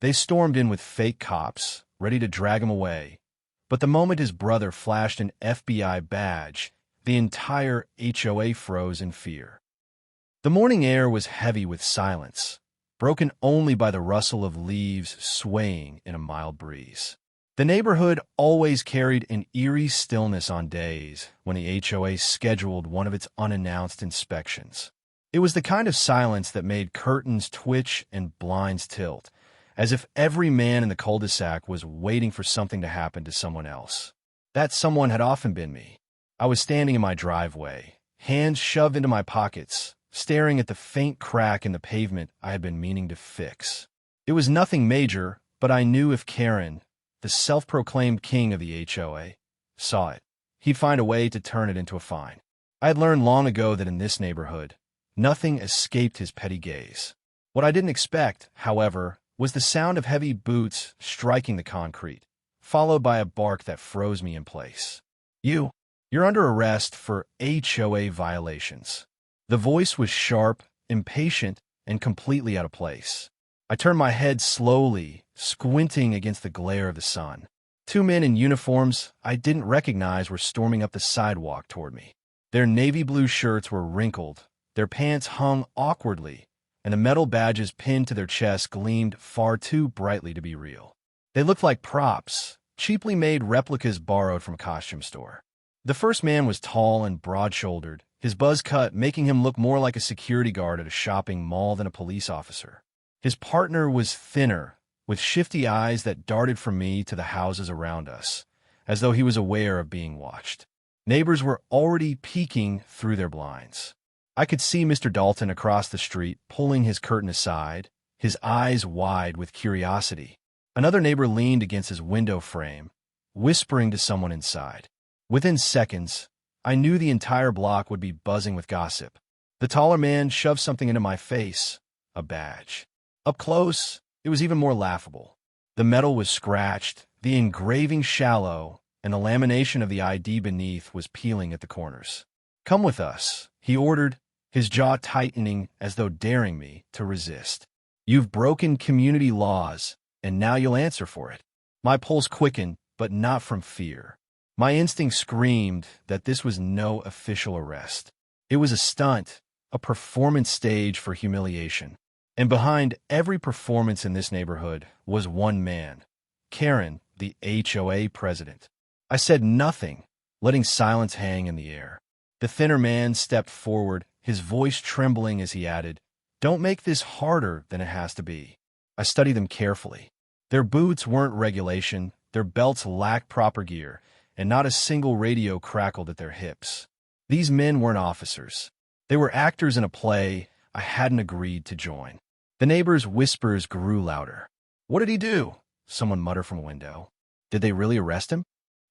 They stormed in with fake cops, ready to drag him away. But the moment his brother flashed an FBI badge, the entire HOA froze in fear. The morning air was heavy with silence, broken only by the rustle of leaves swaying in a mild breeze. The neighborhood always carried an eerie stillness on days when the HOA scheduled one of its unannounced inspections. It was the kind of silence that made curtains twitch and blinds tilt, as if every man in the cul-de-sac was waiting for something to happen to someone else. That someone had often been me. I was standing in my driveway, hands shoved into my pockets, staring at the faint crack in the pavement I had been meaning to fix. It was nothing major, but I knew if Karen, the self-proclaimed king of the HOA, saw it, he'd find a way to turn it into a fine. I had learned long ago that in this neighborhood, nothing escaped his petty gaze. What I didn't expect, however, was the sound of heavy boots striking the concrete, followed by a bark that froze me in place. You're under arrest for HOA violations. The voice was sharp, impatient, and completely out of place. I turned my head slowly, squinting against the glare of the sun. Two men in uniforms I didn't recognize were storming up the sidewalk toward me. Their navy blue shirts were wrinkled, their pants hung awkwardly, and the metal badges pinned to their chests gleamed far too brightly to be real. They looked like props, cheaply made replicas borrowed from a costume store. The first man was tall and broad-shouldered, his buzz cut making him look more like a security guard at a shopping mall than a police officer. His partner was thinner, with shifty eyes that darted from me to the houses around us, as though he was aware of being watched. Neighbors were already peeking through their blinds. I could see Mr. Dalton across the street pulling his curtain aside, his eyes wide with curiosity. Another neighbor leaned against his window frame, whispering to someone inside. Within seconds, I knew the entire block would be buzzing with gossip. The taller man shoved something into my face, a badge. Up close, it was even more laughable. The metal was scratched, the engraving shallow, and the lamination of the ID beneath was peeling at the corners. "Come with us," he ordered, his jaw tightening as though daring me to resist. "You've broken community laws, and now you'll answer for it." My pulse quickened, but not from fear. My instinct screamed that this was no official arrest. It was a stunt, a performance stage for humiliation. And behind every performance in this neighborhood was one man, Karen, the HOA president. I said nothing, letting silence hang in the air. The thinner man stepped forward, his voice trembling as he added, "Don't make this harder than it has to be." I studied them carefully. Their boots weren't regulation, their belts lacked proper gear, and not a single radio crackled at their hips. These men weren't officers. They were actors in a play I hadn't agreed to join. The neighbors' whispers grew louder. "What did he do?" someone muttered from a window. "Did they really arrest him?"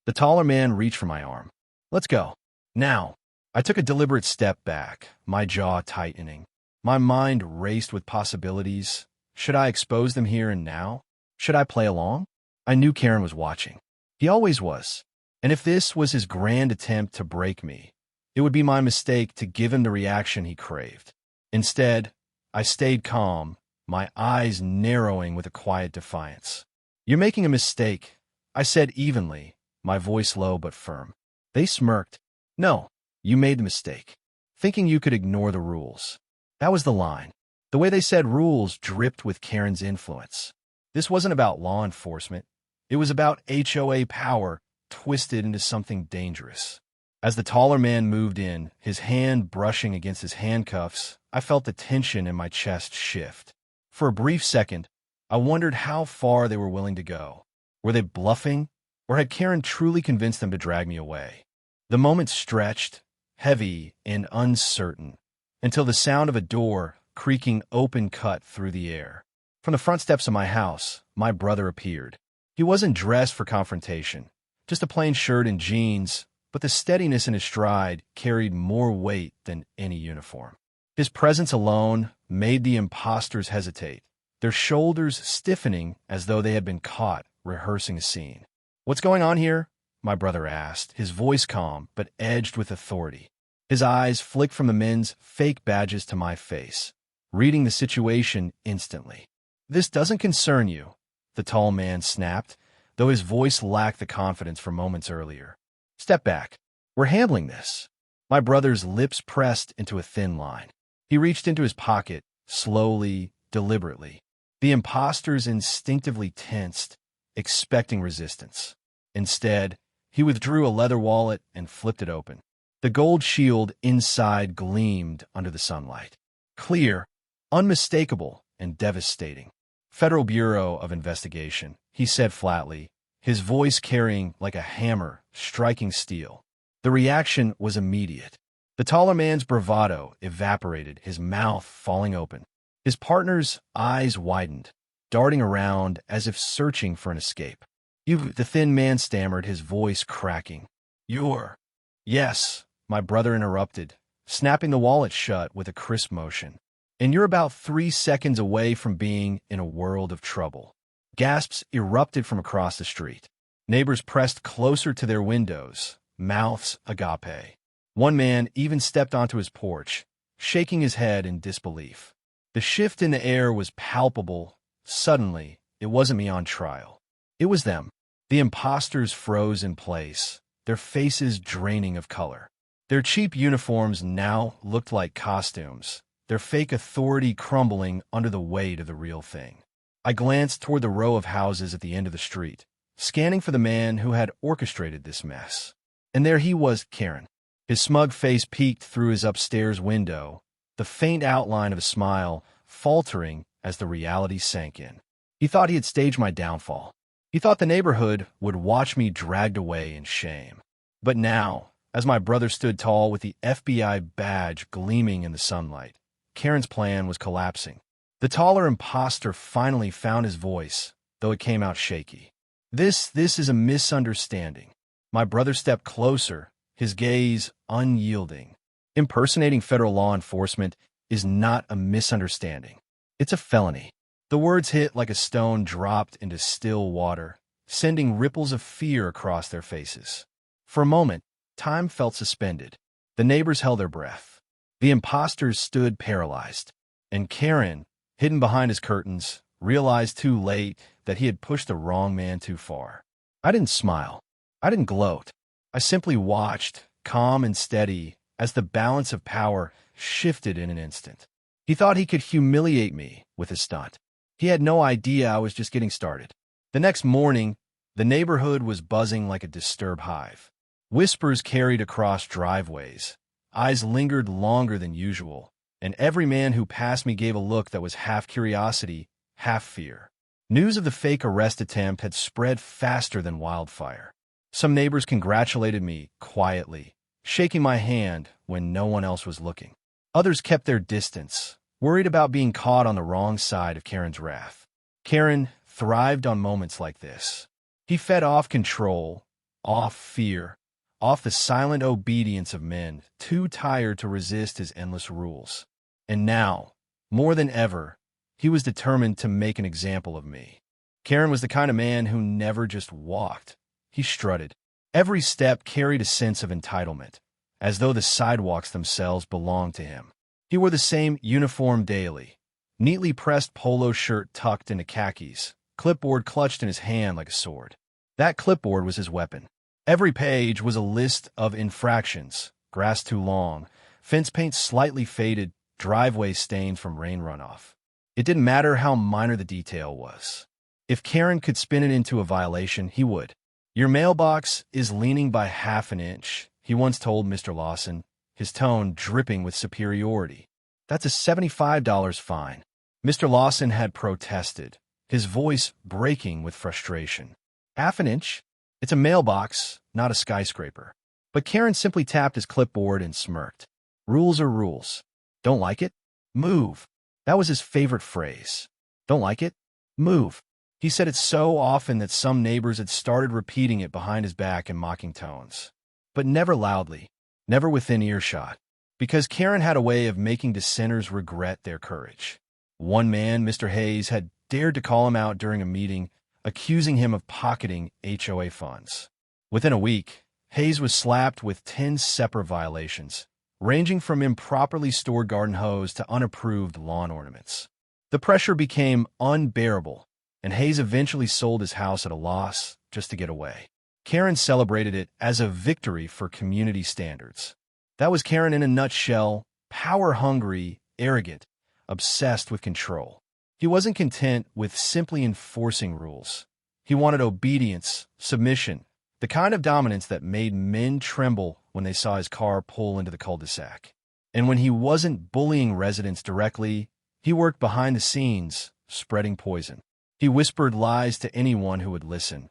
The taller man reached for my arm. "Let's go. Now." I took a deliberate step back, my jaw tightening. My mind raced with possibilities. Should I expose them here and now? Should I play along? I knew Karen was watching. He always was. And if this was his grand attempt to break me, it would be my mistake to give him the reaction he craved. Instead, I stayed calm, my eyes narrowing with a quiet defiance. "You're making a mistake," I said evenly, my voice low but firm. They smirked. "No, you made the mistake, thinking you could ignore the rules." That was the line. The way they said rules dripped with Karen's influence. This wasn't about law enforcement. It was about HOA power twisted into something dangerous. As the taller man moved in, his hand brushing against his handcuffs, I felt the tension in my chest shift. For a brief second, I wondered how far they were willing to go. Were they bluffing, or had Karen truly convinced them to drag me away? The moment stretched, heavy and uncertain, until the sound of a door creaking open cut through the air. From the front steps of my house, my brother appeared. He wasn't dressed for confrontation, just a plain shirt and jeans, but the steadiness in his stride carried more weight than any uniform. His presence alone made the impostors hesitate, their shoulders stiffening as though they had been caught rehearsing a scene. "What's going on here?" my brother asked, his voice calm but edged with authority. His eyes flicked from the men's fake badges to my face, reading the situation instantly. "This doesn't concern you," the tall man snapped, though his voice lacked the confidence from moments earlier. "Step back. We're handling this." My brother's lips pressed into a thin line. He reached into his pocket, slowly, deliberately. The impostors instinctively tensed, expecting resistance. Instead, he withdrew a leather wallet and flipped it open. The gold shield inside gleamed under the sunlight. Clear, unmistakable, and devastating. "Federal Bureau of Investigation," he said flatly, his voice carrying like a hammer, striking steel. The reaction was immediate. The taller man's bravado evaporated, his mouth falling open. His partner's eyes widened, darting around as if searching for an escape. The thin man stammered, his voice cracking. "You're—" "Yes," my brother interrupted, snapping the wallet shut with a crisp motion. "And you're about 3 seconds away from being in a world of trouble." Gasps erupted from across the street. Neighbors pressed closer to their windows, mouths agape. One man even stepped onto his porch, shaking his head in disbelief. The shift in the air was palpable. Suddenly, it wasn't me on trial. It was them. The impostors froze in place, their faces draining of color. Their cheap uniforms now looked like costumes, their fake authority crumbling under the weight of the real thing. I glanced toward the row of houses at the end of the street, scanning for the man who had orchestrated this mess. And there he was, Karen. His smug face peeked through his upstairs window, the faint outline of a smile faltering as the reality sank in. He thought he had staged my downfall. He thought the neighborhood would watch me dragged away in shame. But now, as my brother stood tall with the FBI badge gleaming in the sunlight, Karen's plan was collapsing. The taller imposter finally found his voice, though it came out shaky. This is a misunderstanding." My brother stepped closer, his gaze unyielding. "Impersonating federal law enforcement is not a misunderstanding. It's a felony." The words hit like a stone dropped into still water, sending ripples of fear across their faces. For a moment, time felt suspended. The neighbors held their breath. The impostors stood paralyzed. And Karen, hidden behind his curtains, realized too late that he had pushed the wrong man too far. I didn't smile. I didn't gloat. I simply watched, calm and steady, as the balance of power shifted in an instant. He thought he could humiliate me with his stunt. He had no idea I was just getting started. The next morning, the neighborhood was buzzing like a disturbed hive. Whispers carried across driveways. Eyes lingered longer than usual, and every man who passed me gave a look that was half curiosity, half fear. News of the fake arrest attempt had spread faster than wildfire. Some neighbors congratulated me quietly, shaking my hand when no one else was looking. Others kept their distance, worried about being caught on the wrong side of Karen's wrath. Karen thrived on moments like this. He fed off control, off fear, off the silent obedience of men too tired to resist his endless rules. And now, more than ever, he was determined to make an example of me. Karen was the kind of man who never just walked. He strutted. Every step carried a sense of entitlement, as though the sidewalks themselves belonged to him. He wore the same uniform daily, neatly pressed polo shirt tucked into khakis, clipboard clutched in his hand like a sword. That clipboard was his weapon. Every page was a list of infractions: grass too long, fence paint slightly faded, driveway stained from rain runoff. It didn't matter how minor the detail was. If Karen could spin it into a violation, he would. "Your mailbox is leaning by half an inch," he once told Mr. Lawson, his tone dripping with superiority. "That's a $75 fine." Mr. Lawson had protested, his voice breaking with frustration. "Half an inch? It's a mailbox, not a skyscraper." But Karen simply tapped his clipboard and smirked. "Rules are rules. Don't like it? Move." That was his favorite phrase. "Don't like it? Move." He said it so often that some neighbors had started repeating it behind his back in mocking tones. But never loudly, never within earshot, because Karen had a way of making dissenters regret their courage. One man, Mr. Hayes, had dared to call him out during a meeting, accusing him of pocketing HOA funds. Within a week, Hayes was slapped with 10 separate violations, ranging from improperly stored garden hose to unapproved lawn ornaments. The pressure became unbearable, and Hayes eventually sold his house at a loss just to get away. Karen celebrated it as a victory for community standards. That was Karen in a nutshell: power-hungry, arrogant, obsessed with control. He wasn't content with simply enforcing rules. He wanted obedience, submission, the kind of dominance that made men tremble when they saw his car pull into the cul-de-sac. And when he wasn't bullying residents directly, he worked behind the scenes, spreading poison. He whispered lies to anyone who would listen,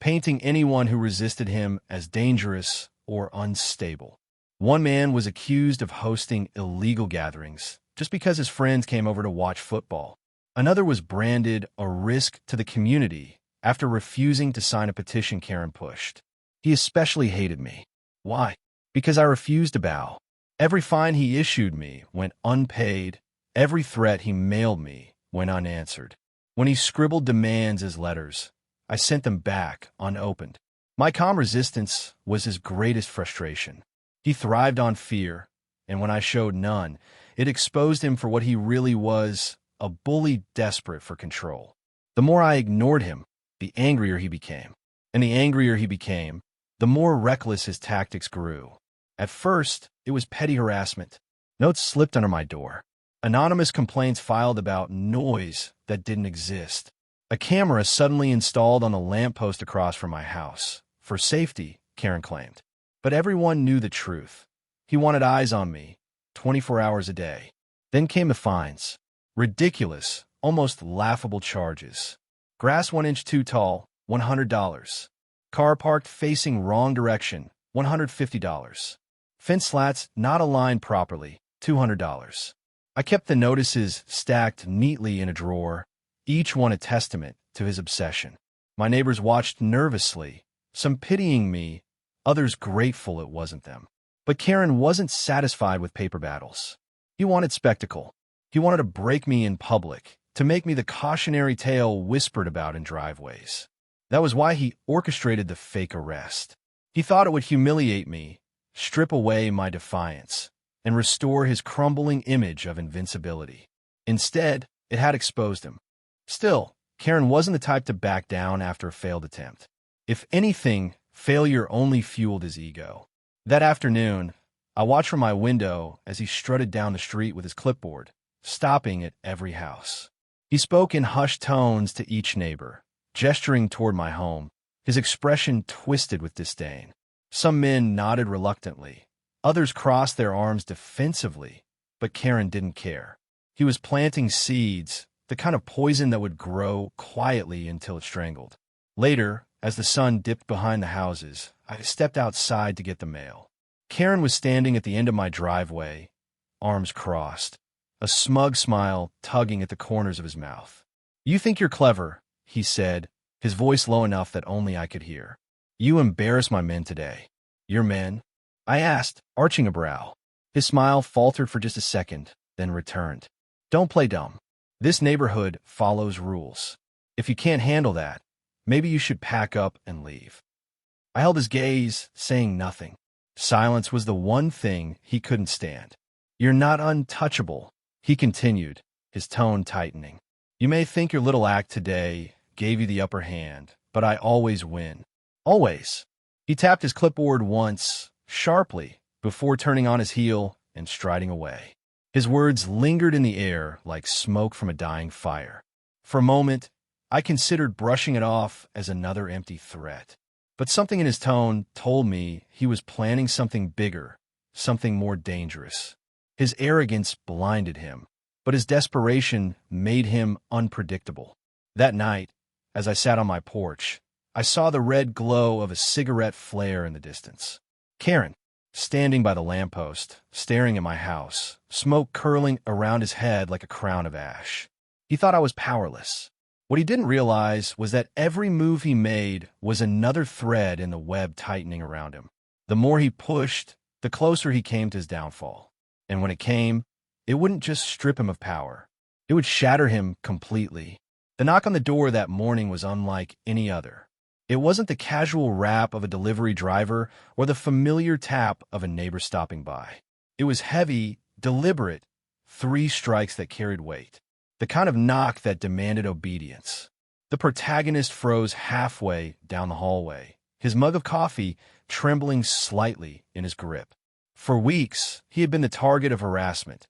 painting anyone who resisted him as dangerous or unstable. One man was accused of hosting illegal gatherings just because his friends came over to watch football. Another was branded a risk to the community after refusing to sign a petition Karen pushed. He especially hated me. Why? Because I refused to bow. Every fine he issued me went unpaid. Every threat he mailed me went unanswered. When he scribbled demands as letters, I sent them back unopened. My calm resistance was his greatest frustration. He thrived on fear, and when I showed none, it exposed him for what he really was: a bully desperate for control. The more I ignored him, the angrier he became. And the angrier he became, the more reckless his tactics grew. At first, it was petty harassment. Notes slipped under my door. Anonymous complaints filed about noise that didn't exist. A camera suddenly installed on the lamppost across from my house. For safety, Karen claimed. But everyone knew the truth. He wanted eyes on me, 24 hours a day. Then came the fines. Ridiculous, almost laughable charges. Grass 1 inch too tall, $100. Car parked facing wrong direction, $150. Fence slats not aligned properly, $200. I kept the notices stacked neatly in a drawer, each one a testament to his obsession. My neighbors watched nervously, some pitying me, others grateful it wasn't them. But Karen wasn't satisfied with paper battles. He wanted spectacle. He wanted to break me in public, to make me the cautionary tale whispered about in driveways. That was why he orchestrated the fake arrest. He thought it would humiliate me, strip away my defiance, and restore his crumbling image of invincibility. Instead, it had exposed him. Still, Karen wasn't the type to back down after a failed attempt. If anything, failure only fueled his ego. That afternoon, I watched from my window as he strutted down the street with his clipboard, stopping at every house. He spoke in hushed tones to each neighbor, gesturing toward my home, his expression twisted with disdain. Some men nodded reluctantly. Others crossed their arms defensively, but Karen didn't care. He was planting seeds, the kind of poison that would grow quietly until it strangled. Later, as the sun dipped behind the houses, I stepped outside to get the mail. Karen was standing at the end of my driveway, arms crossed, a smug smile tugging at the corners of his mouth. "You think you're clever," he said, his voice low enough that only I could hear. "You embarrass my men today." "Your men?" I asked, arching a brow. His smile faltered for just a second, then returned. "Don't play dumb. This neighborhood follows rules. If you can't handle that, maybe you should pack up and leave." I held his gaze, saying nothing. Silence was the one thing he couldn't stand. "You're not untouchable," he continued, his tone tightening. "You may think your little act today gave you the upper hand, but I always win. Always." He tapped his clipboard once, sharply, before turning on his heel and striding away. His words lingered in the air like smoke from a dying fire. For a moment, I considered brushing it off as another empty threat. But something in his tone told me he was planning something bigger, something more dangerous. His arrogance blinded him, but his desperation made him unpredictable. That night, as I sat on my porch, I saw the red glow of a cigarette flare in the distance. Karen, standing by the lamppost, staring at my house, smoke curling around his head like a crown of ash. He thought I was powerless. What he didn't realize was that every move he made was another thread in the web tightening around him. The more he pushed, the closer he came to his downfall. And when it came, it wouldn't just strip him of power. It would shatter him completely. The knock on the door that morning was unlike any other. It wasn't the casual rap of a delivery driver or the familiar tap of a neighbor stopping by. It was heavy, deliberate, 3 strikes that carried weight. The kind of knock that demanded obedience. The protagonist froze halfway down the hallway, his mug of coffee trembling slightly in his grip. For weeks, he had been the target of harassment,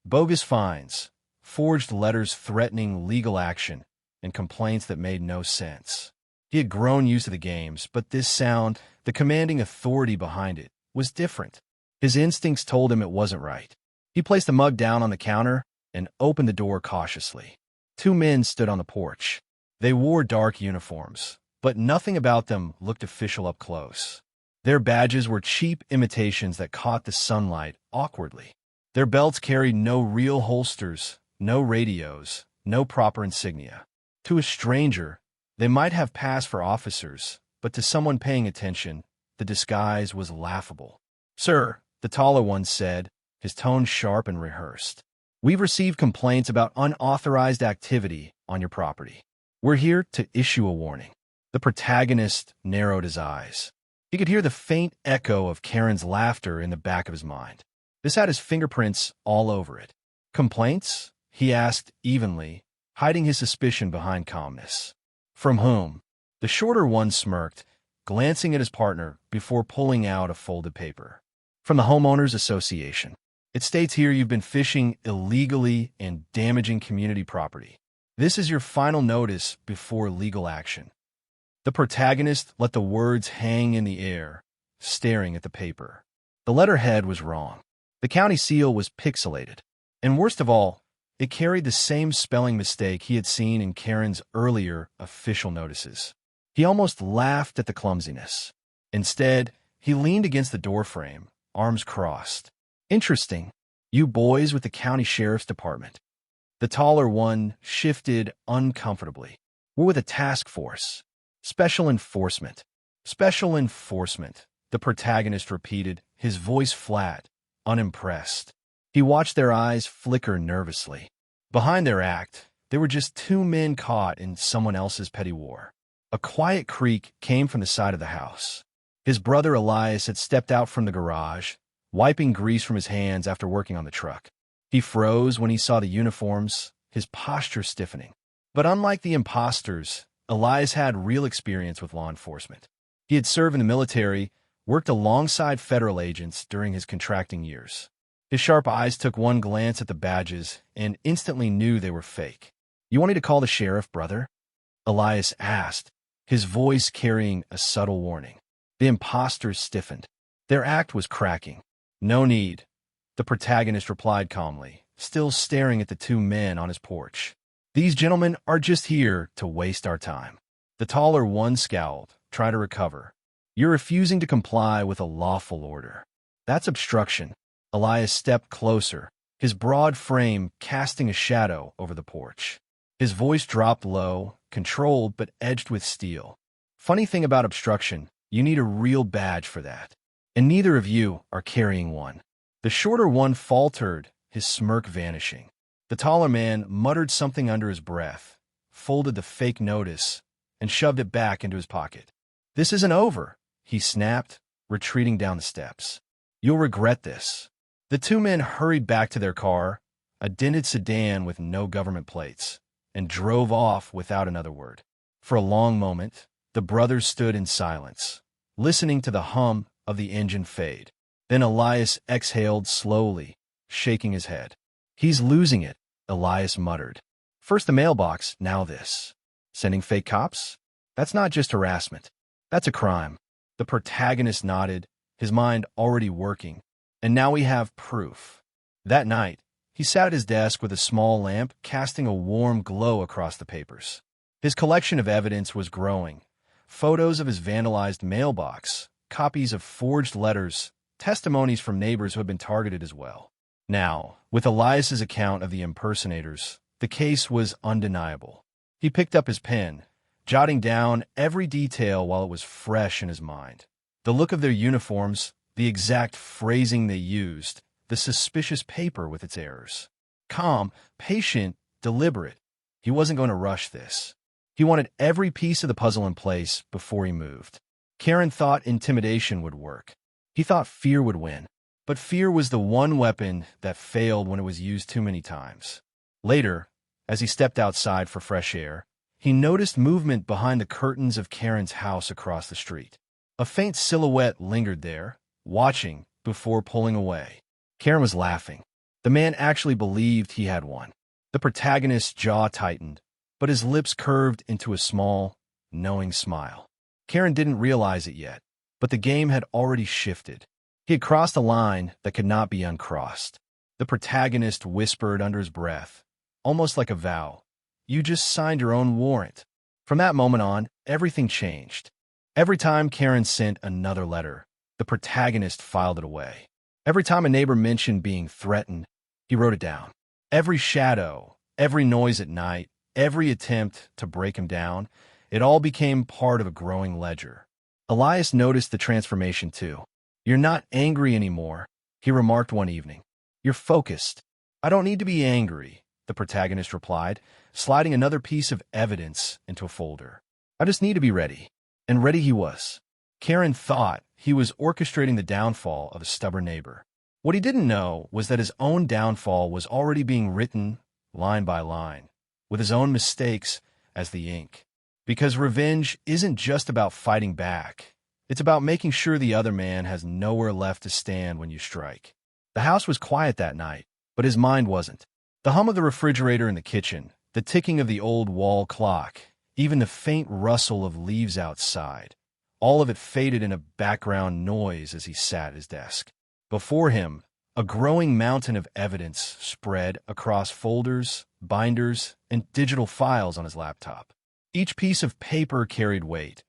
bogus fines, forged letters threatening legal action, and complaints that made no sense. He had grown used to the games, but this sound, the commanding authority behind it, was different. His instincts told him it wasn't right. He placed the mug down on the counter and opened the door cautiously. Two men stood on the porch. They wore dark uniforms, but nothing about them looked official up close. Their badges were cheap imitations that caught the sunlight awkwardly. Their belts carried no real holsters, no radios, no proper insignia. To a stranger, they might have passed for officers, but to someone paying attention, the disguise was laughable. "Sir," the taller one said, his tone sharp and rehearsed, "we've received complaints about unauthorized activity on your property. We're here to issue a warning." The protagonist narrowed his eyes. He could hear the faint echo of Karen's laughter in the back of his mind. This had his fingerprints all over it. "Complaints?" he asked evenly, hiding his suspicion behind calmness. "From whom?" The shorter one smirked, glancing at his partner before pulling out a folded paper. "From the Homeowners Association. It states here you've been fishing illegally and damaging community property. This is your final notice before legal action." The protagonist let the words hang in the air, staring at the paper. The letterhead was wrong. The county seal was pixelated. And worst of all, it carried the same spelling mistake he had seen in Karen's earlier official notices. He almost laughed at the clumsiness. Instead, he leaned against the doorframe, arms crossed. "Interesting. You boys with the county sheriff's department." The taller one shifted uncomfortably. "We're with a task force. Special enforcement." "Special enforcement," the protagonist repeated, his voice flat, unimpressed. He watched their eyes flicker nervously. Behind their act, they were just two men caught in someone else's petty war. A quiet creak came from the side of the house. His brother Elias had stepped out from the garage, wiping grease from his hands after working on the truck. He froze when he saw the uniforms, his posture stiffening. But unlike the impostors, Elias had real experience with law enforcement. He had served in the military, worked alongside federal agents during his contracting years. His sharp eyes took one glance at the badges and instantly knew they were fake. "You want me to call the sheriff, brother?" Elias asked, his voice carrying a subtle warning. The impostors stiffened. Their act was cracking. "No need," the protagonist replied calmly, still staring at the two men on his porch. "These gentlemen are just here to waste our time." The taller one scowled, trying to recover. "You're refusing to comply with a lawful order. That's obstruction." Elias stepped closer, his broad frame casting a shadow over the porch. His voice dropped low, controlled but edged with steel. "Funny thing about obstruction, you need a real badge for that. And neither of you are carrying one." The shorter one faltered, his smirk vanishing. The taller man muttered something under his breath, folded the fake notice, and shoved it back into his pocket. "This isn't over," he snapped, retreating down the steps. "You'll regret this." The two men hurried back to their car, a dented sedan with no government plates, and drove off without another word. For a long moment, the brothers stood in silence, listening to the hum of the engine fade. Then Elias exhaled slowly, shaking his head. "He's losing it," Elias muttered. "First the mailbox, now this. Sending fake cops? That's not just harassment. That's a crime." The protagonist nodded, his mind already working. "And now we have proof." That night, he sat at his desk with a small lamp casting a warm glow across the papers. His collection of evidence was growing. Photos of his vandalized mailbox, copies of forged letters, testimonies from neighbors who had been targeted as well. Now, with Elias's account of the impersonators, the case was undeniable. He picked up his pen, jotting down every detail while it was fresh in his mind. The look of their uniforms, the exact phrasing they used, the suspicious paper with its errors. Calm, patient, deliberate. He wasn't going to rush this. He wanted every piece of the puzzle in place before he moved. Karen thought intimidation would work. He thought fear would win. But fear was the one weapon that failed when it was used too many times. Later, as he stepped outside for fresh air, he noticed movement behind the curtains of Karen's house across the street. A faint silhouette lingered there, watching before pulling away. Karen was laughing. The man actually believed he had won. The protagonist's jaw tightened, but his lips curved into a small, knowing smile. Karen didn't realize it yet, but the game had already shifted. He had crossed a line that could not be uncrossed. The protagonist whispered under his breath, almost like a vow, "You just signed your own warrant." From that moment on, everything changed. Every time Karen sent another letter, the protagonist filed it away. Every time a neighbor mentioned being threatened, he wrote it down. Every shadow, every noise at night, every attempt to break him down, it all became part of a growing ledger. Elias noticed the transformation too. "You're not angry anymore," he remarked one evening. "You're focused." "I don't need to be angry," the protagonist replied, sliding another piece of evidence into a folder. "I just need to be ready." And ready he was. Karen thought he was orchestrating the downfall of a stubborn neighbor. What he didn't know was that his own downfall was already being written line by line, with his own mistakes as the ink. Because revenge isn't just about fighting back. It's about making sure the other man has nowhere left to stand when you strike. The house was quiet that night, but his mind wasn't. The hum of the refrigerator in the kitchen, the ticking of the old wall clock, even the faint rustle of leaves outside, all of it faded in a background noise as he sat at his desk. Before him, a growing mountain of evidence spread across folders, binders, and digital files on his laptop. Each piece of paper carried weight.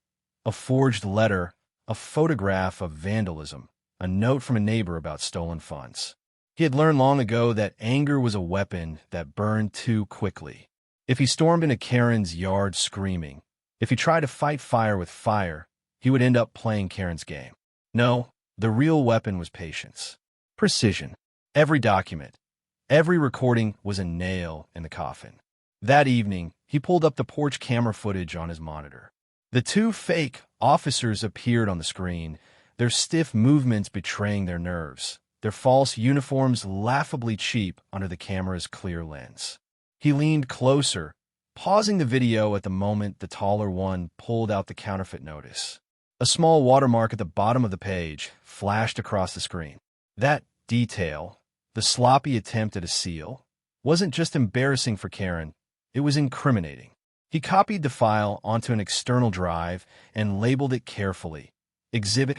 A forged letter, a photograph of vandalism, a note from a neighbor about stolen funds. He had learned long ago that anger was a weapon that burned too quickly. If he stormed into Karen's yard screaming, if he tried to fight fire with fire, he would end up playing Karen's game. No, the real weapon was patience. Precision. Every document, every recording was a nail in the coffin. That evening, he pulled up the porch camera footage on his monitor. The two fake officers appeared on the screen, their stiff movements betraying their nerves, their false uniforms laughably cheap under the camera's clear lens. He leaned closer, pausing the video at the moment the taller one pulled out the counterfeit notice. A small watermark at the bottom of the page flashed across the screen. That detail, the sloppy attempt at a seal, wasn't just embarrassing for Karen, it was incriminating. He copied the file onto an external drive and labeled it carefully. Exhibit: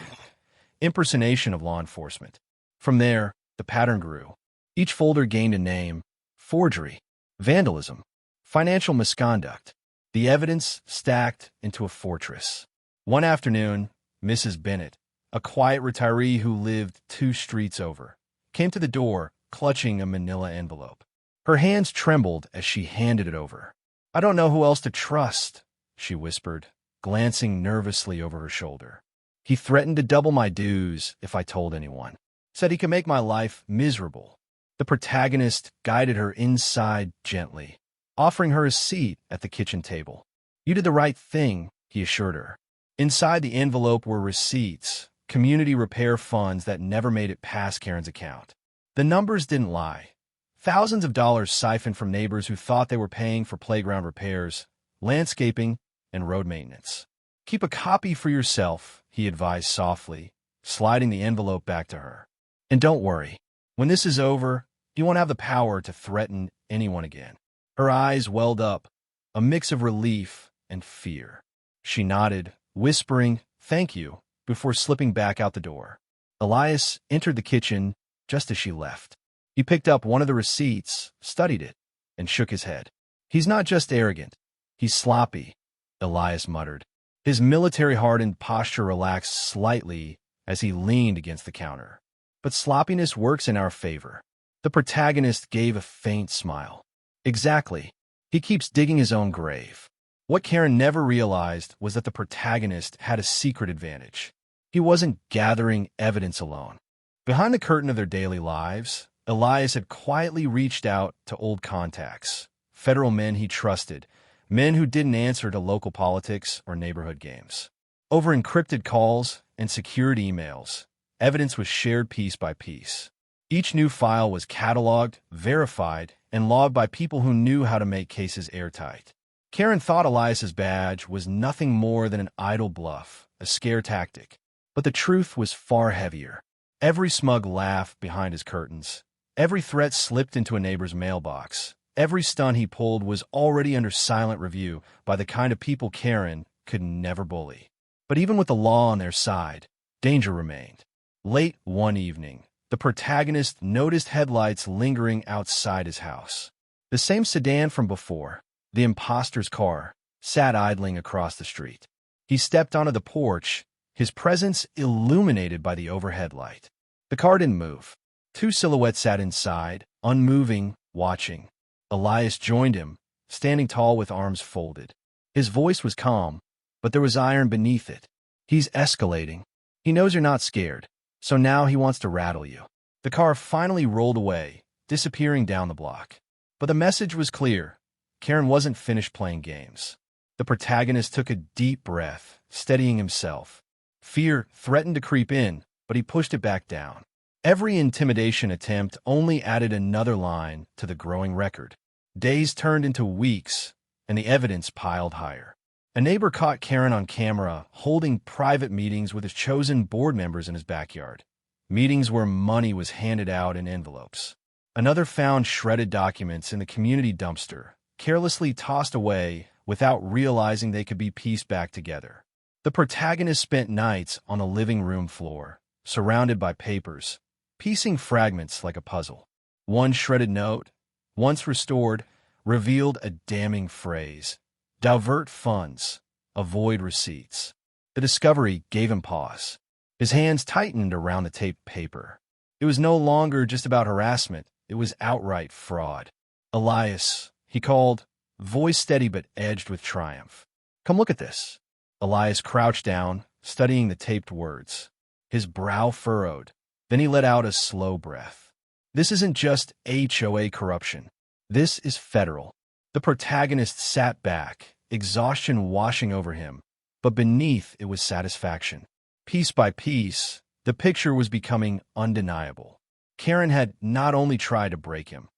impersonation of law enforcement. From there, the pattern grew. Each folder gained a name: forgery, vandalism, financial misconduct. The evidence stacked into a fortress. One afternoon, Mrs. Bennett, a quiet retiree who lived 2 streets over, came to the door, clutching a manila envelope. Her hands trembled as she handed it over. "I don't know who else to trust," she whispered, glancing nervously over her shoulder. "He threatened to double my dues if I told anyone. Said he could make my life miserable." The protagonist guided her inside gently, offering her a seat at the kitchen table. "You did the right thing," he assured her. Inside the envelope were receipts, community repair funds that never made it past Karen's account. The numbers didn't lie. Thousands of dollars siphoned from neighbors who thought they were paying for playground repairs, landscaping, and road maintenance. "Keep a copy for yourself," he advised softly, sliding the envelope back to her. "And don't worry. When this is over, you won't have the power to threaten anyone again." Her eyes welled up, a mix of relief and fear. She nodded, whispering, "Thank you," before slipping back out the door. Elias entered the kitchen just as she left. He picked up one of the receipts, studied it, and shook his head. "He's not just arrogant. He's sloppy," Elias muttered. His military-hardened posture relaxed slightly as he leaned against the counter. "But sloppiness works in our favor." The protagonist gave a faint smile. "Exactly. He keeps digging his own grave." What Karen never realized was that the protagonist had a secret advantage. He wasn't gathering evidence alone. Behind the curtain of their daily lives, Elias had quietly reached out to old contacts, federal men he trusted, men who didn't answer to local politics or neighborhood games. Over encrypted calls and secured emails, evidence was shared piece by piece. Each new file was cataloged, verified, and logged by people who knew how to make cases airtight. Karen thought Elias's badge was nothing more than an idle bluff, a scare tactic. But the truth was far heavier. Every smug laugh behind his curtains, every threat slipped into a neighbor's mailbox, every stunt he pulled was already under silent review by the kind of people Karen could never bully. But even with the law on their side, danger remained. Late one evening, the protagonist noticed headlights lingering outside his house. The same sedan from before, the impostor's car, sat idling across the street. He stepped onto the porch, his presence illuminated by the overhead light. The car didn't move. Two silhouettes sat inside, unmoving, watching. Elias joined him, standing tall with arms folded. His voice was calm, but there was iron beneath it. He's escalating. He knows you're not scared, so now he wants to rattle you. The car finally rolled away, disappearing down the block. But the message was clear. Karen wasn't finished playing games. The protagonist took a deep breath, steadying himself. Fear threatened to creep in, but he pushed it back down. Every intimidation attempt only added another line to the growing record. Days turned into weeks, and the evidence piled higher. A neighbor caught Karen on camera holding private meetings with his chosen board members in his backyard. Meetings where money was handed out in envelopes. Another found shredded documents in the community dumpster, carelessly tossed away without realizing they could be pieced back together. The protagonist spent nights on the living room floor, surrounded by papers, piecing fragments like a puzzle. One shredded note, once restored, revealed a damning phrase: divert funds, avoid receipts. The discovery gave him pause. His hands tightened around the taped paper. It was no longer just about harassment, it was outright fraud. "Elias," he called, voice steady but edged with triumph. "Come look at this." Elias crouched down, studying the taped words. His brow furrowed. Then he let out a slow breath. This isn't just HOA corruption. This is federal. The protagonist sat back, exhaustion washing over him, but beneath it was satisfaction. Piece by piece, the picture was becoming undeniable. Karen had not only tried to break him,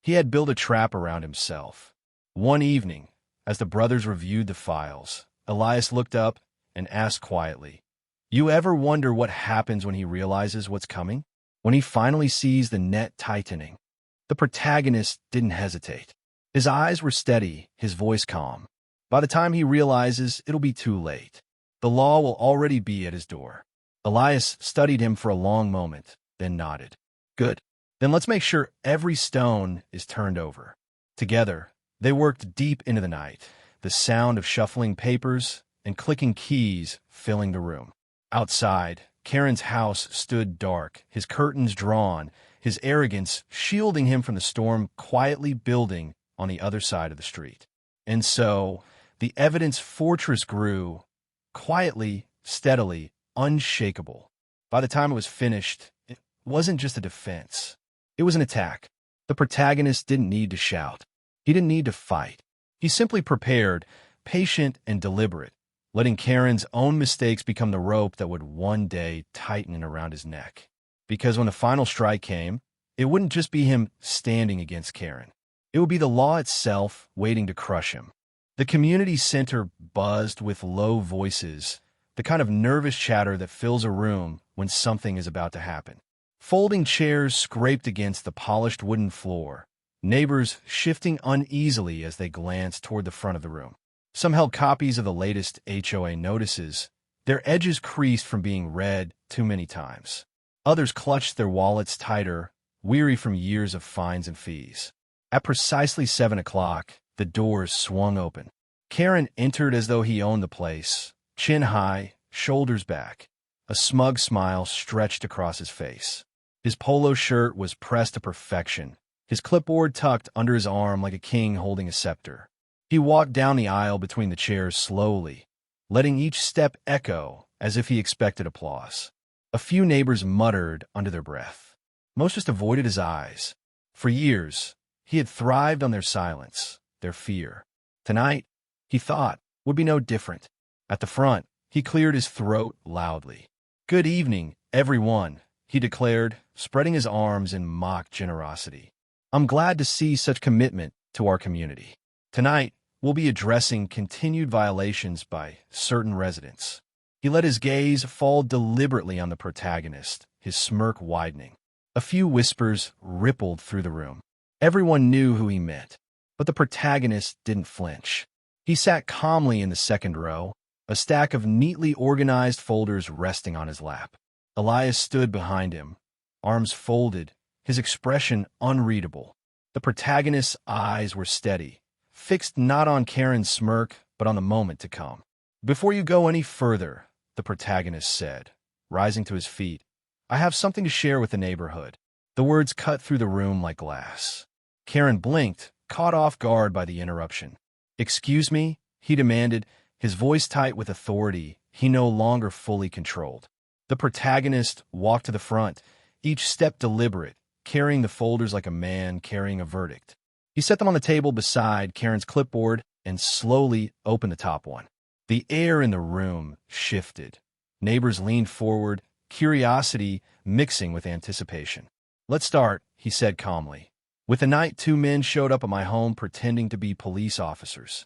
he had built a trap around himself. One evening, as the brothers reviewed the files, Elias looked up and asked quietly, "You ever wonder what happens when he realizes what's coming? When he finally sees the net tightening?" The protagonist didn't hesitate. His eyes were steady, his voice calm. By the time he realizes, it'll be too late. The law will already be at his door. Elias studied him for a long moment, then nodded. "Good. Then let's make sure every stone is turned over." Together, they worked deep into the night, the sound of shuffling papers and clicking keys filling the room. Outside, Karen's house stood dark, his curtains drawn, his arrogance shielding him from the storm quietly building on the other side of the street. And so, the evidence fortress grew, quietly, steadily, unshakable. By the time it was finished, it wasn't just a defense. It was an attack. The protagonist didn't need to shout. He didn't need to fight. He simply prepared, patient and deliberate, letting Karen's own mistakes become the rope that would one day tighten around his neck. Because when the final strike came, it wouldn't just be him standing against Karen. It would be the law itself waiting to crush him. The community center buzzed with low voices, the kind of nervous chatter that fills a room when something is about to happen. Folding chairs scraped against the polished wooden floor, neighbors shifting uneasily as they glanced toward the front of the room. Some held copies of the latest HOA notices, their edges creased from being read too many times. Others clutched their wallets tighter, weary from years of fines and fees. At precisely 7 o'clock, the doors swung open. Karen entered as though he owned the place, chin high, shoulders back. A smug smile stretched across his face. His polo shirt was pressed to perfection, his clipboard tucked under his arm like a king holding a scepter. He walked down the aisle between the chairs slowly, letting each step echo as if he expected applause. A few neighbors muttered under their breath. Most just avoided his eyes. For years, he had thrived on their silence, their fear. Tonight, he thought, would be no different. At the front, he cleared his throat loudly. "Good evening, everyone," he declared, spreading his arms in mock generosity. "I'm glad to see such commitment to our community. Tonight, we'll be addressing continued violations by certain residents." He let his gaze fall deliberately on the protagonist, his smirk widening. A few whispers rippled through the room. Everyone knew who he meant, but the protagonist didn't flinch. He sat calmly in the second row, a stack of neatly organized folders resting on his lap. Elias stood behind him, arms folded, his expression unreadable. The protagonist's eyes were steady, fixed not on Karen's smirk, but on the moment to come. "Before you go any further," the protagonist said, rising to his feet, "I have something to share with the neighborhood." The words cut through the room like glass. Karen blinked, caught off guard by the interruption. "Excuse me?" he demanded, his voice tight with authority he no longer fully controlled. The protagonist walked to the front, each step deliberate, carrying the folders like a man carrying a verdict. He set them on the table beside Karen's clipboard and slowly opened the top one. The air in the room shifted. Neighbors leaned forward, curiosity mixing with anticipation. "Let's start," he said calmly. "With the night 2 men showed up at my home pretending to be police officers."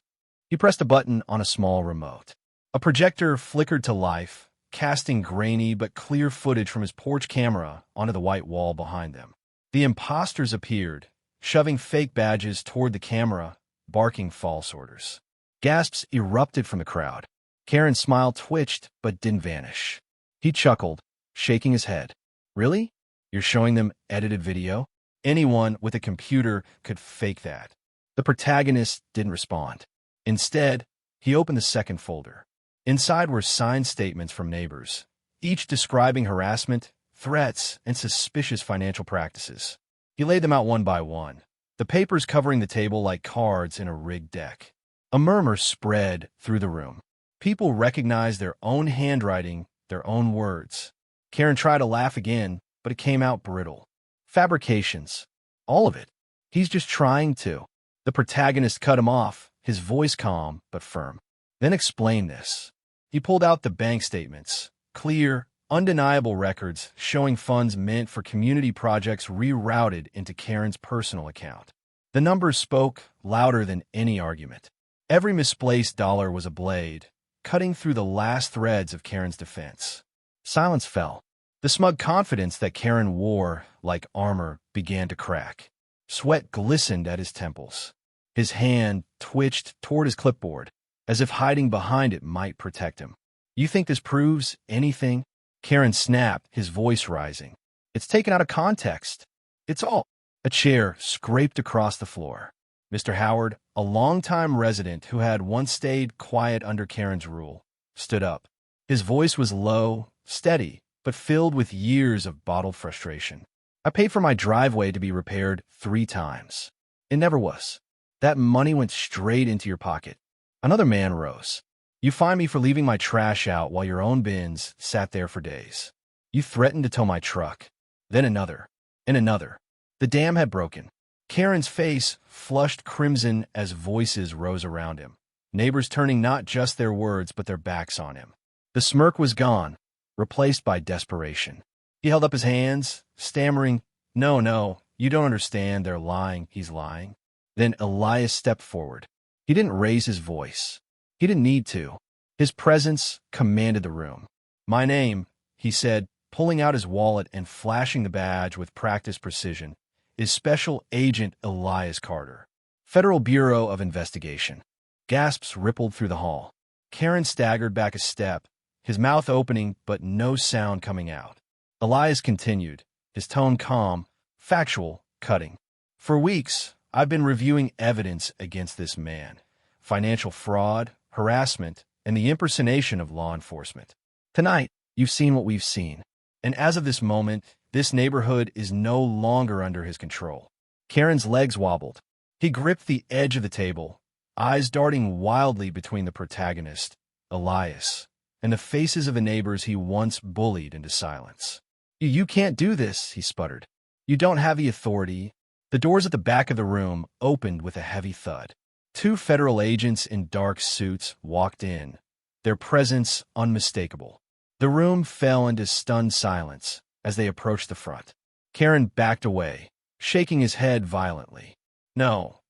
He pressed a button on a small remote. A projector flickered to life, casting grainy but clear footage from his porch camera onto the white wall behind them. The impostors appeared, shoving fake badges toward the camera, barking false orders. Gasps erupted from the crowd. Karen's smile twitched but didn't vanish. He chuckled, shaking his head. "Really? You're showing them edited video? Anyone with a computer could fake that." The protagonist didn't respond. Instead, he opened the second folder. Inside were signed statements from neighbors, each describing harassment, threats, and suspicious financial practices. He laid them out one by one, the papers covering the table like cards in a rigged deck. A murmur spread through the room. People recognized their own handwriting, their own words. Karen tried to laugh again, but it came out brittle. "Fabrications. All of it. He's just trying to." The protagonist cut him off, his voice calm but firm. "Then explain this." He pulled out the bank statements, clear, undeniable records showing funds meant for community projects rerouted into Karen's personal account. The numbers spoke louder than any argument. Every misplaced dollar was a blade, cutting through the last threads of Karen's defense. Silence fell. The smug confidence that Karen wore, like armor, began to crack. Sweat glistened at his temples. His hand twitched toward his clipboard, as if hiding behind it might protect him. "You think this proves anything?" Karen snapped, his voice rising. "It's taken out of context. It's all—" A chair scraped across the floor. Mr. Howard, a longtime resident who had once stayed quiet under Karen's rule, stood up. His voice was low, steady, but filled with years of bottled frustration. "I paid for my driveway to be repaired 3 times. It never was. That money went straight into your pocket." Another man rose. "You fined me for leaving my trash out while your own bins sat there for days. You threatened to tow my truck." Then another, and another. The dam had broken. Karen's face flushed crimson as voices rose around him, neighbors turning not just their words but their backs on him. The smirk was gone, replaced by desperation. He held up his hands, stammering, "No, no, you don't understand. They're lying. He's lying." Then Elias stepped forward. He didn't raise his voice. He didn't need to. His presence commanded the room. "My name," he said, pulling out his wallet and flashing the badge with practiced precision, "is Special Agent Elias Carter, Federal Bureau of Investigation." Gasps rippled through the hall. Karen staggered back a step, his mouth opening but no sound coming out. Elias continued, his tone calm, factual, cutting. "For weeks, I've been reviewing evidence against this man. Financial fraud, harassment, and the impersonation of law enforcement. Tonight, you've seen what we've seen. And as of this moment, this neighborhood is no longer under his control." Karen's legs wobbled. He gripped the edge of the table, eyes darting wildly between the protagonist, Elias, and the faces of the neighbors he once bullied into silence. "You can't do this," he sputtered. "You don't have the authority." The doors at the back of the room opened with a heavy thud. 2 federal agents in dark suits walked in, their presence unmistakable. The room fell into stunned silence as they approached the front. Karen backed away, shaking his head violently. No,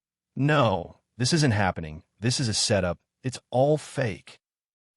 This isn't happening. This is a setup. It's all fake."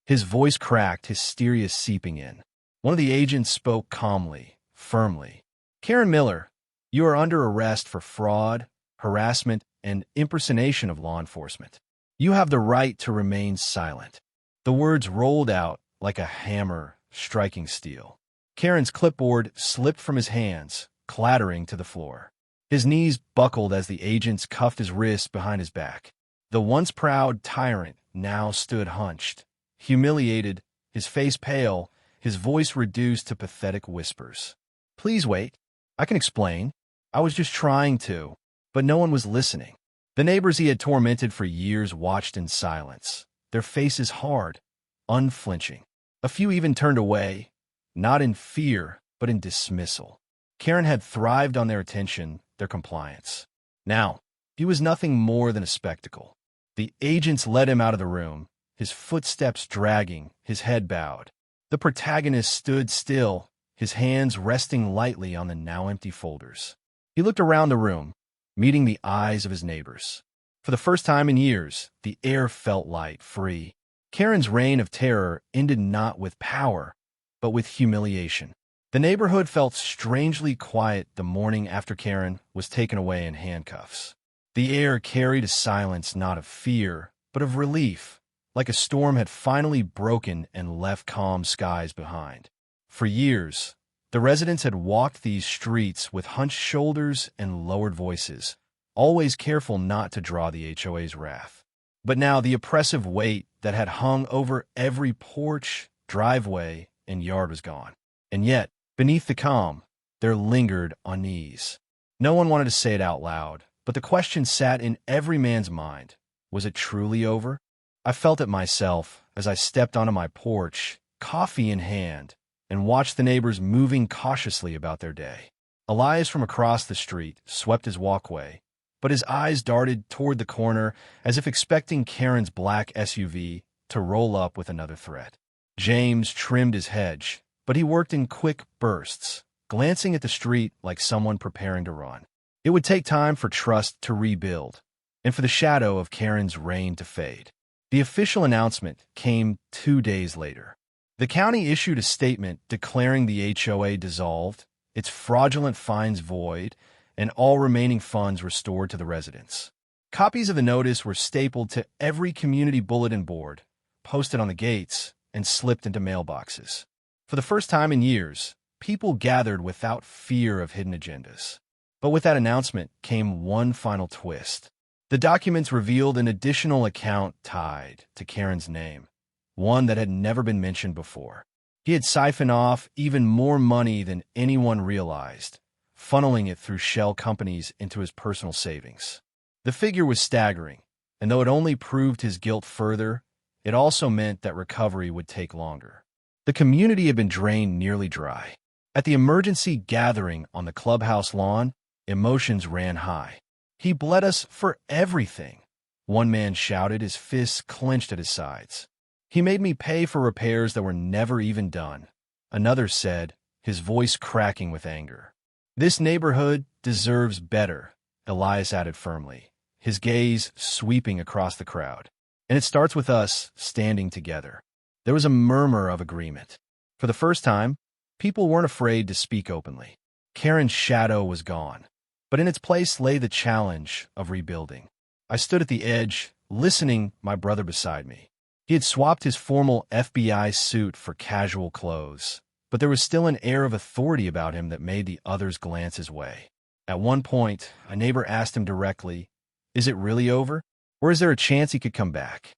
His voice cracked, hysteria seeping in. One of the agents spoke calmly, firmly. "Karen Miller, you are under arrest for fraud, harassment, and impersonation of law enforcement. You have the right to remain silent." The words rolled out like a hammer striking steel. Karen's clipboard slipped from his hands, clattering to the floor. His knees buckled as the agents cuffed his wrists behind his back. The once proud tyrant now stood hunched, humiliated, his face pale, his voice reduced to pathetic whispers. "Please wait. I can explain. I was just trying to." But no one was listening. The neighbors he had tormented for years watched in silence, their faces hard, unflinching. A few even turned away, not in fear, but in dismissal. Karen had thrived on their attention, their compliance. Now, he was nothing more than a spectacle. The agents led him out of the room, his footsteps dragging, his head bowed. The protagonist stood still, his hands resting lightly on the now empty folders. He looked around the room, meeting the eyes of his neighbors. For the first time in years, the air felt light, free. Karen's reign of terror ended not with power, but with humiliation. The neighborhood felt strangely quiet the morning after Karen was taken away in handcuffs. The air carried a silence not of fear, but of relief, like a storm had finally broken and left calm skies behind. For years, the residents had walked these streets with hunched shoulders and lowered voices, always careful not to draw the HOA's wrath. But now the oppressive weight that had hung over every porch, driveway, and yard was gone. And yet, beneath the calm, there lingered unease. No one wanted to say it out loud, but the question sat in every man's mind. Was it truly over? I felt it myself as I stepped onto my porch, coffee in hand, and watched the neighbors moving cautiously about their day. Elias from across the street swept his walkway, but his eyes darted toward the corner as if expecting Karen's black SUV to roll up with another threat. James trimmed his hedge, but he worked in quick bursts, glancing at the street like someone preparing to run. It would take time for trust to rebuild, and for the shadow of Karen's reign to fade. The official announcement came 2 days later. The county issued a statement declaring the HOA dissolved, its fraudulent fines void, and all remaining funds restored to the residents. Copies of the notice were stapled to every community bulletin board, posted on the gates, and slipped into mailboxes. For the first time in years, people gathered without fear of hidden agendas. But with that announcement came one final twist. The documents revealed an additional account tied to Karen's name, one that had never been mentioned before. He had siphoned off even more money than anyone realized, funneling it through shell companies into his personal savings. The figure was staggering, and though it only proved his guilt further, it also meant that recovery would take longer. The community had been drained nearly dry. At the emergency gathering on the clubhouse lawn, emotions ran high. "He bled us for everything," one man shouted, his fists clenched at his sides. "He made me pay for repairs that were never even done," another said, his voice cracking with anger. "This neighborhood deserves better," Elias added firmly, his gaze sweeping across the crowd. "And it starts with us standing together." There was a murmur of agreement. For the first time, people weren't afraid to speak openly. Karen's shadow was gone, but in its place lay the challenge of rebuilding. I stood at the edge, listening, my brother beside me. He had swapped his formal FBI suit for casual clothes, but there was still an air of authority about him that made the others glance his way. At one point, a neighbor asked him directly, "Is it really over? Or is there a chance he could come back?"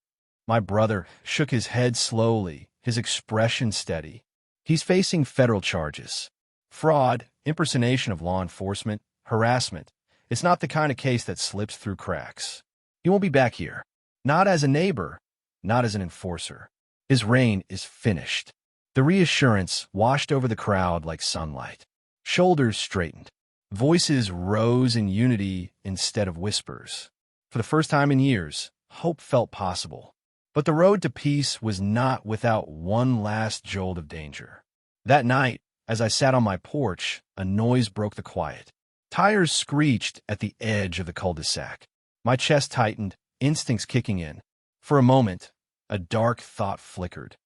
My brother shook his head slowly, his expression steady. "He's facing federal charges. Fraud, impersonation of law enforcement, harassment. It's not the kind of case that slips through cracks. He won't be back here. Not as a neighbor, not as an enforcer. His reign is finished." The reassurance washed over the crowd like sunlight. Shoulders straightened. Voices rose in unity instead of whispers. For the first time in years, hope felt possible. But the road to peace was not without one last jolt of danger. That night, as I sat on my porch, a noise broke the quiet. Tires screeched at the edge of the cul-de-sac. My chest tightened, instincts kicking in. For a moment, a dark thought flickered.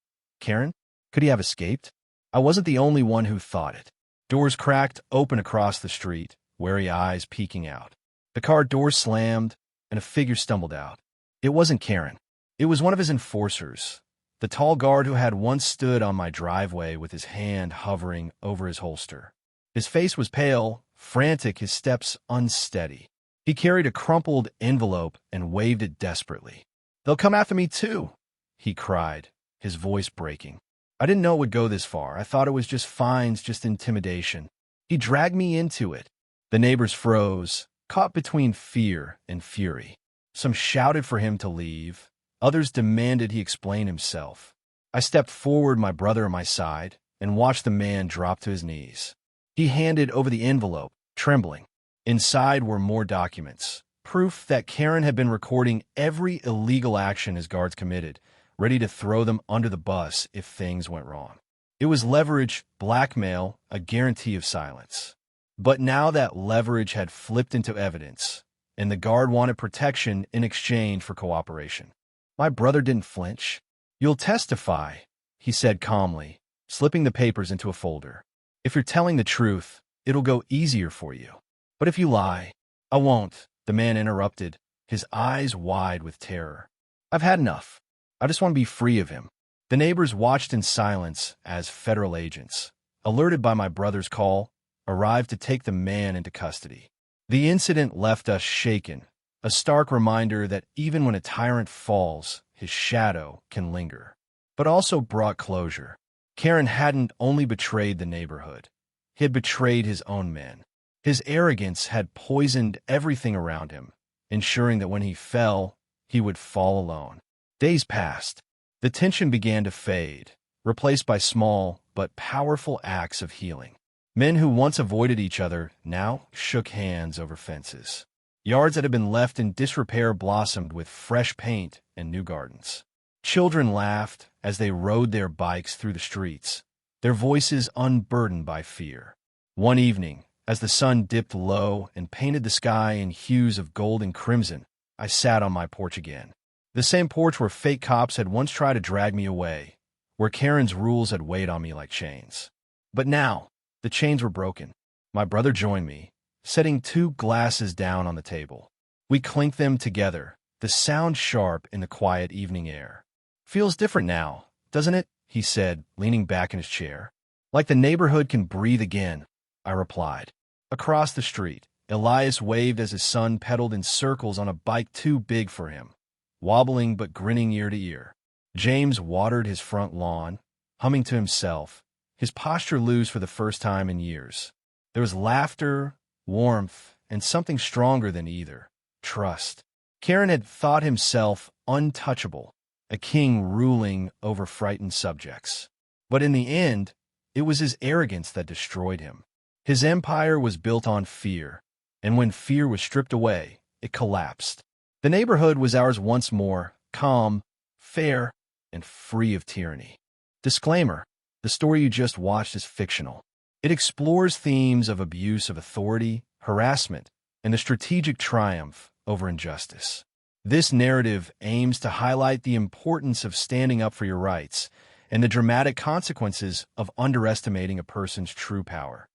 Karen? Could he have escaped? I wasn't the only one who thought it. Doors cracked open across the street, wary eyes peeking out. The car door slammed, and a figure stumbled out. It wasn't Karen. It was one of his enforcers, the tall guard who had once stood on my driveway with his hand hovering over his holster. His face was pale, frantic, his steps unsteady. He carried a crumpled envelope and waved it desperately. "They'll come after me too," he cried, his voice breaking. I didn't know it would go this far. I thought it was just fines, just intimidation. He dragged me into it. The neighbors froze, caught between fear and fury. Some shouted for him to leave. Others demanded he explain himself. I stepped forward, my brother at my side, and watched the man drop to his knees. He handed over the envelope, trembling. Inside were more documents, proof that Karen had been recording every illegal action his guards committed, ready to throw them under the bus if things went wrong. It was leverage, blackmail, a guarantee of silence. But now that leverage had flipped into evidence, and the guard wanted protection in exchange for cooperation. My brother didn't flinch. "You'll testify," he said calmly, slipping the papers into a folder. "If you're telling the truth, it'll go easier for you. But if you lie—" "I won't," the man interrupted, his eyes wide with terror. "I've had enough. I just want to be free of him." The neighbors watched in silence as federal agents, alerted by my brother's call, arrived to take the man into custody. The incident left us shaken, a stark reminder that even when a tyrant falls, his shadow can linger. But also brought closure. Karen hadn't only betrayed the neighborhood. He had betrayed his own men. His arrogance had poisoned everything around him, ensuring that when he fell, he would fall alone. Days passed. The tension began to fade, replaced by small but powerful acts of healing. Men who once avoided each other now shook hands over fences. Yards that had been left in disrepair blossomed with fresh paint and new gardens. Children laughed as they rode their bikes through the streets, their voices unburdened by fear. One evening, as the sun dipped low and painted the sky in hues of gold and crimson, I sat on my porch again. The same porch where fake cops had once tried to drag me away, where Karen's rules had weighed on me like chains. But now, the chains were broken. My brother joined me, setting 2 glasses down on the table. We clinked them together, the sound sharp in the quiet evening air. "Feels different now, doesn't it?" he said, leaning back in his chair. "Like the neighborhood can breathe again," I replied. Across the street, Elias waved as his son pedaled in circles on a bike too big for him, wobbling but grinning ear to ear. James watered his front lawn, humming to himself, his posture loose for the first time in years. There was laughter, warmth, and something stronger than either: trust. Karen had thought himself untouchable, a king ruling over frightened subjects. But in the end, it was his arrogance that destroyed him. His empire was built on fear, and when fear was stripped away, it collapsed. The neighborhood was ours once more, calm, fair, and free of tyranny. Disclaimer: the story you just watched is fictional. It explores themes of abuse of authority, harassment, and the strategic triumph over injustice. This narrative aims to highlight the importance of standing up for your rights and the dramatic consequences of underestimating a person's true power.